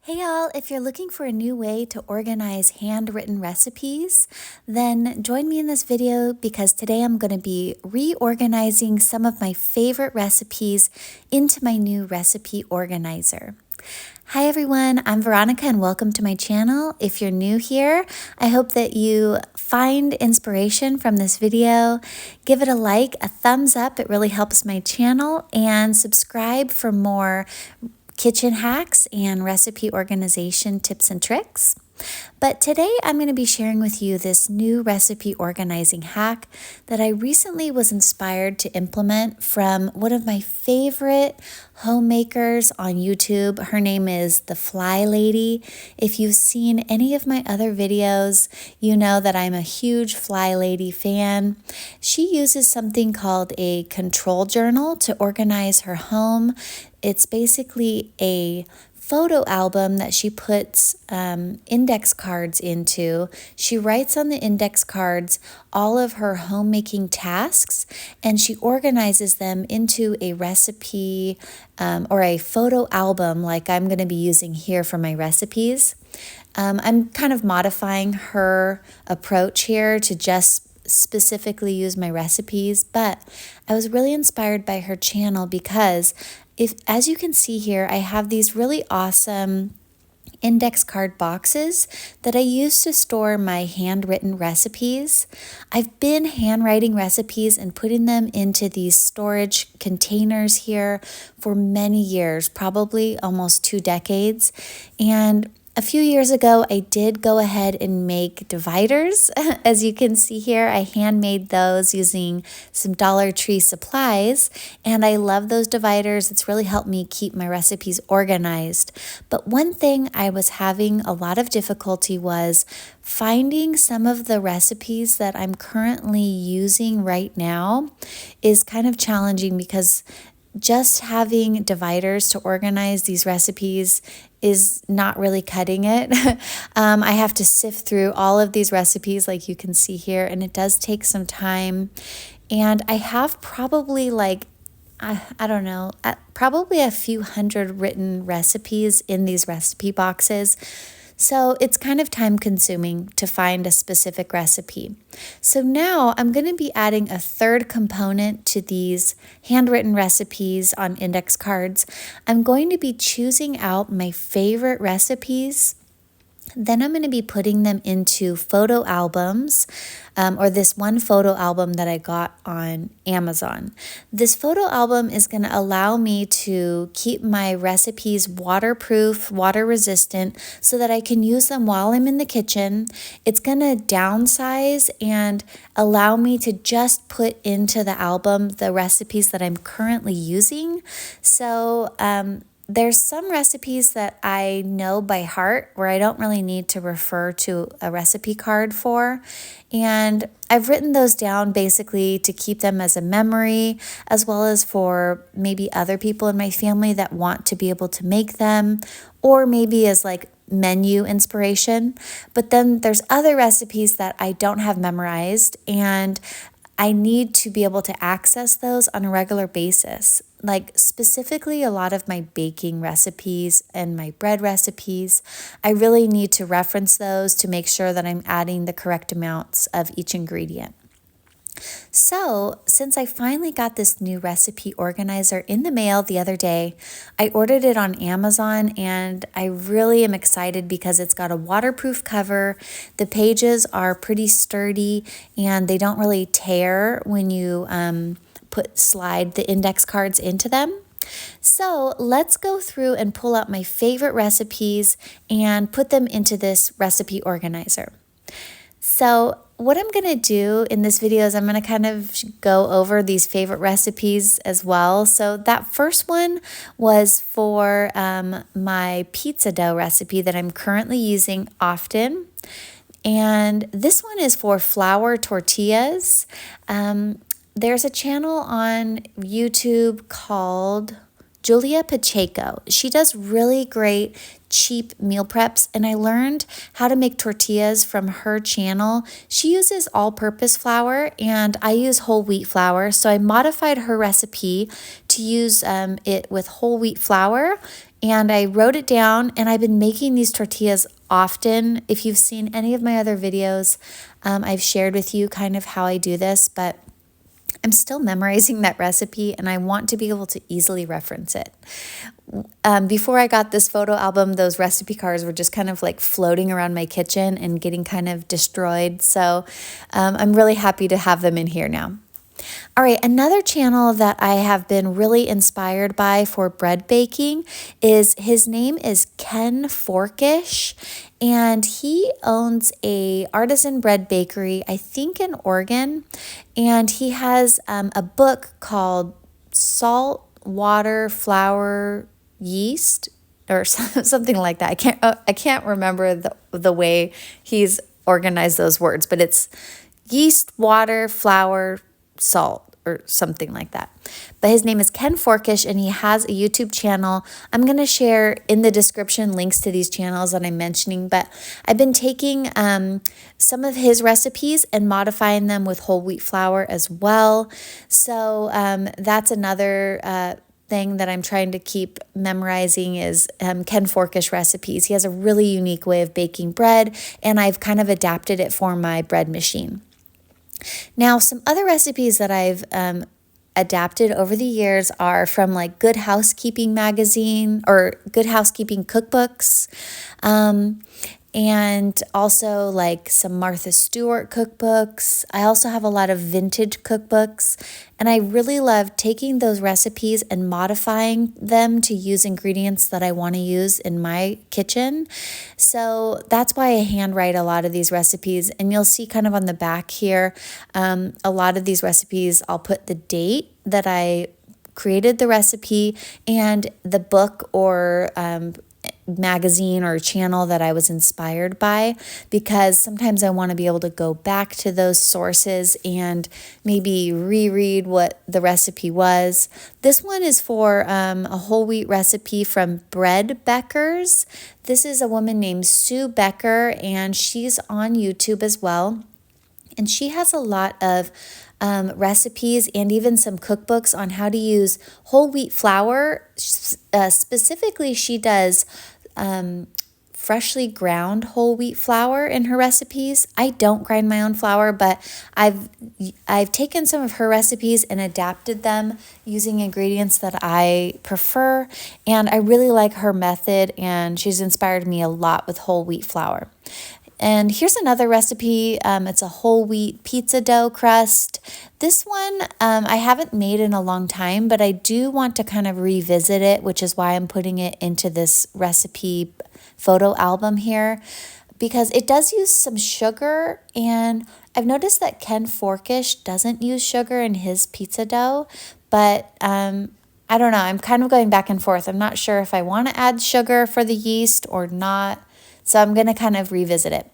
Hey y'all, if you're looking for a new way to organize handwritten recipes, then join me in this video because today I'm going to be reorganizing some of my favorite recipes into my new recipe organizer. Hi everyone, I'm Veronica and welcome to my channel. If you're new here, I hope that you find inspiration from this video. Give it a like, a thumbs up, it really helps my channel, and subscribe for more kitchen hacks and recipe organization tips and tricks. But today I'm going to be sharing with you this new recipe organizing hack that I recently was inspired to implement from one of my favorite homemakers on YouTube. Her name is The Fly Lady. If you've seen any of my other videos, you know that I'm a huge Fly Lady fan. She uses something called a control journal to organize her home. It's basically a photo album that she puts index cards into. She writes on the index cards all of her homemaking tasks, and she organizes them into a recipe or a photo album like I'm going to be using here for my recipes. I'm kind of modifying her approach here to just specifically use my recipes, but I was really inspired by her channel because as you can see here, I have these really awesome index card boxes that I use to store my handwritten recipes. I've been handwriting recipes and putting them into these storage containers here for many years, probably almost 2 decades. And a few years ago, I did go ahead and make dividers. As you can see here, I handmade those using some Dollar Tree supplies, and I love those dividers. It's really helped me keep my recipes organized. But one thing I was having a lot of difficulty was finding some of the recipes that I'm currently using right now is kind of challenging because just having dividers to organize these recipes is not really cutting it. I have to sift through all of these recipes like you can see here, and it does take some time. And I have probably I don't know, probably a few hundred written recipes in these recipe boxes. So it's kind of time consuming to find a specific recipe. So now I'm going to be adding a third component to these handwritten recipes on index cards. I'm going to be choosing out my favorite recipes. Then I'm going to be putting them into photo albums, or this one photo album that I got on Amazon. This photo album is going to allow me to keep my recipes waterproof, water resistant, so that I can use them while I'm in the kitchen. It's going to downsize and allow me to just put into the album the recipes that I'm currently using. So, there's some recipes that I know by heart where I don't really need to refer to a recipe card for. And I've written those down basically to keep them as a memory, as well as for maybe other people in my family that want to be able to make them, or maybe as like menu inspiration. But then there's other recipes that I don't have memorized, and I need to be able to access those on a regular basis. Like specifically a lot of my baking recipes and my bread recipes, I really need to reference those to make sure that I'm adding the correct amounts of each ingredient. So, since I finally got this new recipe organizer in the mail the other day, I ordered it on Amazon, and I really am excited because it's got a waterproof cover. The pages are pretty sturdy and they don't really tear when you slide the index cards into them. So let's go through and pull out my favorite recipes and put them into this recipe organizer. So what I'm going to do in this video is I'm going to kind of go over these favorite recipes as well. So that first one was for my pizza dough recipe that I'm currently using often. And this one is for flour tortillas. There's a channel on YouTube called Julia Pacheco. She does really great cheap meal preps, and I learned how to make tortillas from her channel. She uses all-purpose flour and I use whole wheat flour, so I modified her recipe to use it with whole wheat flour and I wrote it down, and I've been making these tortillas often. If you've seen any of my other videos, I've shared with you kind of how I do this, but I'm still memorizing that recipe and I want to be able to easily reference it. Before I got this photo album, those recipe cards were just kind of like floating around my kitchen and getting kind of destroyed. So I'm really happy to have them in here now. All right, another channel that I have been really inspired by for bread baking is, his name is Ken Forkish, and he owns a artisan bread bakery, I think in Oregon, and he has a book called Salt, Water, Flour, Yeast, or something like that. I can't remember the way he's organized those words, but it's yeast, water, flour, salt, or something like that. But his name is Ken Forkish, and he has a YouTube channel. I'm going to share in the description links to these channels that I'm mentioning, but I've been taking some of his recipes and modifying them with whole wheat flour as well. So that's another thing that I'm trying to keep memorizing is Ken Forkish recipes. He has a really unique way of baking bread, and I've kind of adapted it for my bread machine. Now, some other recipes that I've adapted over the years are from like Good Housekeeping magazine or Good Housekeeping cookbooks, and also like some Martha Stewart cookbooks. I also have a lot of vintage cookbooks, and I really love taking those recipes and modifying them to use ingredients that I want to use in my kitchen. So that's why I handwrite a lot of these recipes, and you'll see kind of on the back here, a lot of these recipes, I'll put the date that I created the recipe and the book or magazine or channel that I was inspired by, because sometimes I want to be able to go back to those sources and maybe reread what the recipe was. This one is for a whole wheat recipe from Bread Beckers. This is a woman named Sue Becker, and she's on YouTube as well. And she has a lot of recipes and even some cookbooks on how to use whole wheat flour. Specifically, she does freshly ground whole wheat flour in her recipes. I don't grind my own flour, but I've taken some of her recipes and adapted them using ingredients that I prefer, and I really like her method, and she's inspired me a lot with whole wheat flour. And here's another recipe. It's a whole wheat pizza dough crust. This one I haven't made in a long time, but I do want to kind of revisit it, which is why I'm putting it into this recipe photo album here, because it does use some sugar, and I've noticed that Ken Forkish doesn't use sugar in his pizza dough, but I don't know. I'm kind of going back and forth. I'm not sure if I want to add sugar for the yeast or not. So I'm going to kind of revisit it.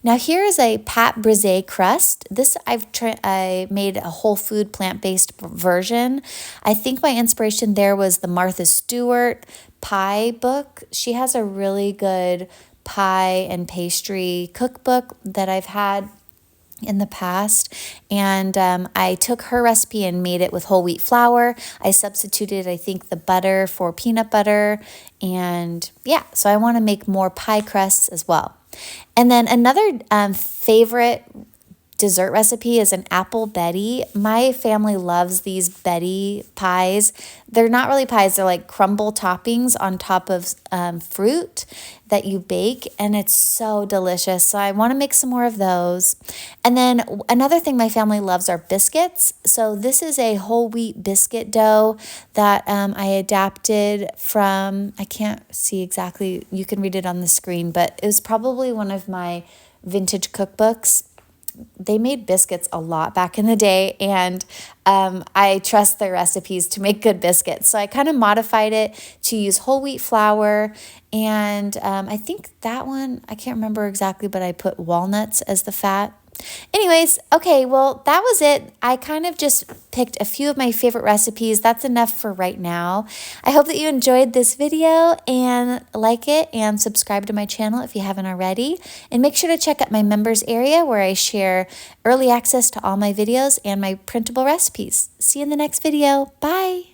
Now here is a pâte brisée crust. This I made a whole food plant-based version. I think my inspiration there was the Martha Stewart pie book. She has a really good pie and pastry cookbook that I've had in the past, and I took her recipe and made it with whole wheat flour. I substituted, I think, the butter for peanut butter, and yeah, so I want to make more pie crusts as well. And then another favorite dessert recipe is an apple Betty. My family loves these Betty pies. They're not really pies, they're like crumble toppings on top of fruit that you bake, and it's so delicious. So I want to make some more of those. And then another thing my family loves are biscuits. So this is a whole wheat biscuit dough that I adapted from, I can't see exactly, you can read it on the screen, but it was probably one of my vintage cookbooks. They made biscuits a lot back in the day, and I trust their recipes to make good biscuits. So I kind of modified it to use whole wheat flour, and I think that one, I can't remember exactly, but I put walnuts as the fat. Anyways, okay, well, that was it. I kind of just picked a few of my favorite recipes. That's enough for right now. I hope that you enjoyed this video and like it and subscribe to my channel if you haven't already. And make sure to check out my members area where I share early access to all my videos and my printable recipes. See you in the next video. Bye.